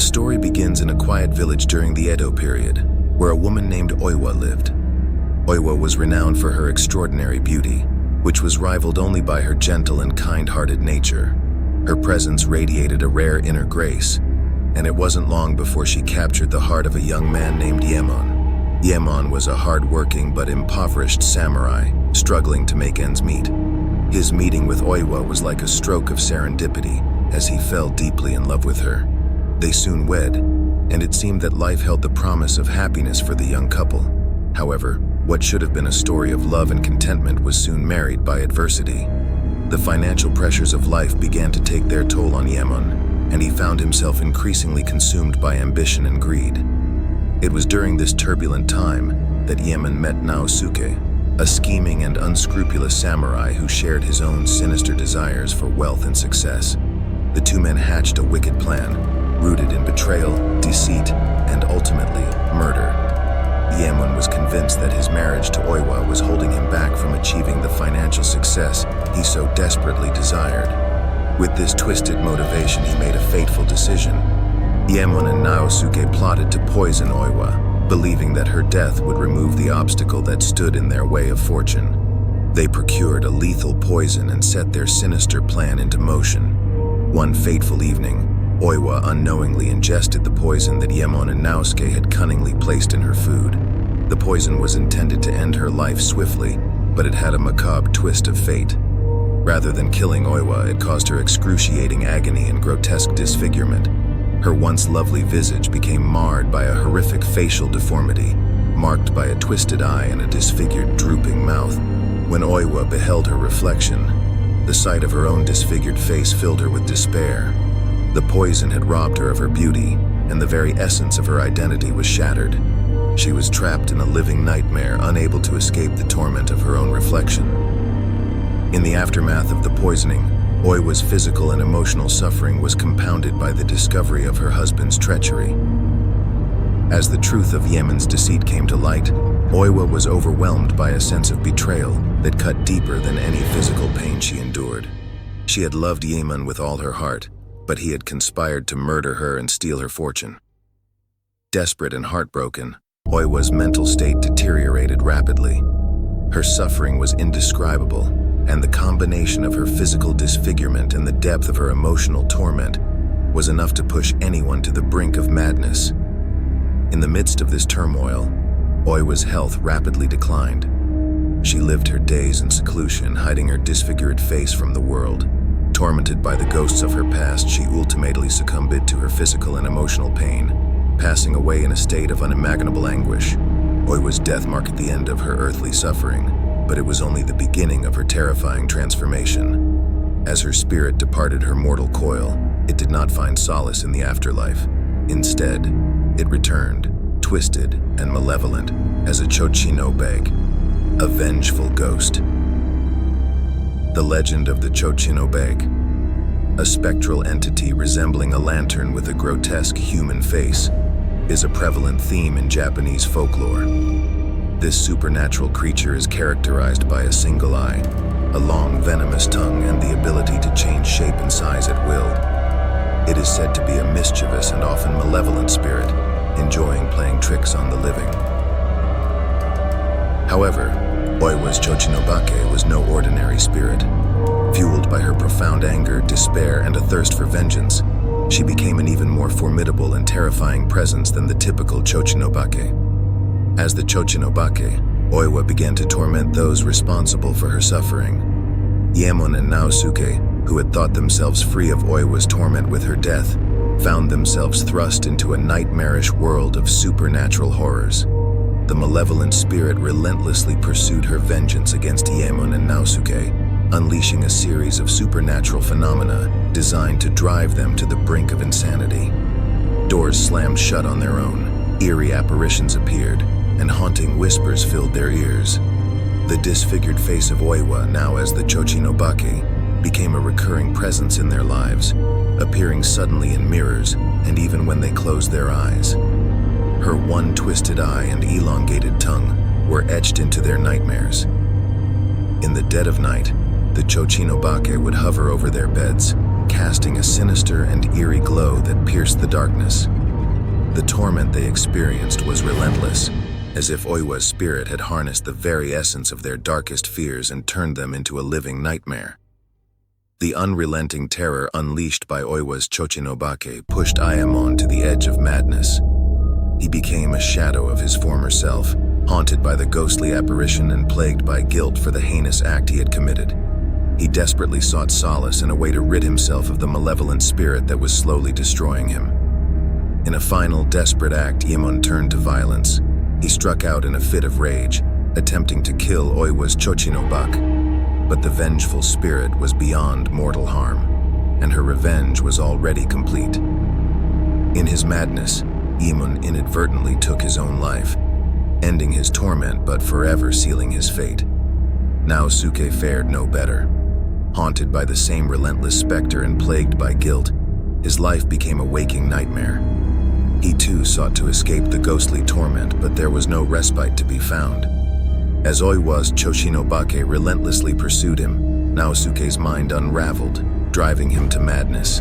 The story begins in a quiet village during the Edo period, where a woman named Oiwa lived. Oiwa was renowned for her extraordinary beauty, which was rivaled only by her gentle and kind-hearted nature. Her presence radiated a rare inner grace, and it wasn't long before she captured the heart of a young man named Iemon. Iemon was a hard-working but impoverished samurai, struggling to make ends meet. His meeting with Oiwa was like a stroke of serendipity, as he fell deeply in love with her. They soon wed, and it seemed that life held the promise of happiness for the young couple. However, what should have been a story of love and contentment was soon marred by adversity. The financial pressures of life began to take their toll on Iemon, and he found himself increasingly consumed by ambition and greed. It was during this turbulent time that Iemon met Naosuke, a scheming and unscrupulous samurai who shared his own sinister desires for wealth and success. The two men hatched a wicked plan, rooted in betrayal, deceit, and ultimately, murder. Iemon was convinced that his marriage to Oiwa was holding him back from achieving the financial success he so desperately desired. With this twisted motivation, he made a fateful decision. Iemon and Naosuke plotted to poison Oiwa, believing that her death would remove the obstacle that stood in their way of fortune. They procured a lethal poison and set their sinister plan into motion. One fateful evening, Oiwa unknowingly ingested the poison that Iemon and Naosuke had cunningly placed in her food. The poison was intended to end her life swiftly, but it had a macabre twist of fate. Rather than killing Oiwa, it caused her excruciating agony and grotesque disfigurement. Her once lovely visage became marred by a horrific facial deformity, marked by a twisted eye and a disfigured, drooping mouth. When Oiwa beheld her reflection, the sight of her own disfigured face filled her with despair. The poison had robbed her of her beauty, and the very essence of her identity was shattered. She was trapped in a living nightmare, unable to escape the torment of her own reflection. In the aftermath of the poisoning, Oiwa's physical and emotional suffering was compounded by the discovery of her husband's treachery. As the truth of Iemon's deceit came to light, Oiwa was overwhelmed by a sense of betrayal that cut deeper than any physical pain she endured. She had loved Iemon with all her heart, but he had conspired to murder her and steal her fortune. Desperate and heartbroken, Oiwa's mental state deteriorated rapidly. Her suffering was indescribable, and the combination of her physical disfigurement and the depth of her emotional torment was enough to push anyone to the brink of madness. In the midst of this turmoil, Oiwa's health rapidly declined. She lived her days in seclusion, hiding her disfigured face from the world. Tormented by the ghosts of her past, she ultimately succumbed to her physical and emotional pain, passing away in a state of unimaginable anguish. Oiwa's death marked the end of her earthly suffering, but it was only the beginning of her terrifying transformation. As her spirit departed her mortal coil, it did not find solace in the afterlife. Instead, it returned, twisted and malevolent, as a Chōchin'obake, a vengeful ghost. The legend of the Chōchin'obake, a spectral entity resembling a lantern with a grotesque human face, is a prevalent theme in Japanese folklore. This supernatural creature is characterized by a single eye, a long venomous tongue, and the ability to change shape and size at will. It is said to be a mischievous and often malevolent spirit, enjoying playing tricks on the living. However, Oiwa's Chōchin'obake was no ordinary spirit. Fueled by her profound anger, despair, and a thirst for vengeance, she became an even more formidable and terrifying presence than the typical Chōchin'obake. As the Chōchin'obake, Oiwa began to torment those responsible for her suffering. Iemon and Naosuke, who had thought themselves free of Oiwa's torment with her death, found themselves thrust into a nightmarish world of supernatural horrors. The malevolent spirit relentlessly pursued her vengeance against Iemon and Naosuke, unleashing a series of supernatural phenomena designed to drive them to the brink of insanity. Doors slammed shut on their own, eerie apparitions appeared, and haunting whispers filled their ears. The disfigured face of Oiwa, now as the Chōchin'obake, became a recurring presence in their lives, appearing suddenly in mirrors and even when they closed their eyes. Her one twisted eye and elongated tongue were etched into their nightmares. In the dead of night, the Chōchin'obake would hover over their beds, casting a sinister and eerie glow that pierced the darkness. The torment they experienced was relentless, as if Oiwa's spirit had harnessed the very essence of their darkest fears and turned them into a living nightmare. The unrelenting terror unleashed by Oiwa's Chochin'obake pushed Iemon to the edge of madness. He became a shadow of his former self, haunted by the ghostly apparition and plagued by guilt for the heinous act he had committed. He desperately sought solace in a way to rid himself of the malevolent spirit that was slowly destroying him. In a final, desperate act, Iemon turned to violence. He struck out in a fit of rage, attempting to kill Oiwa's Chochin'obake. But the vengeful spirit was beyond mortal harm, and her revenge was already complete. In his madness, Iemon inadvertently took his own life, ending his torment but forever sealing his fate. Naosuke fared no better. Haunted by the same relentless specter and plagued by guilt, his life became a waking nightmare. He too sought to escape the ghostly torment, but there was no respite to be found. As Oiwa's Chochin'obake relentlessly pursued him, Naosuke's mind unraveled, driving him to madness.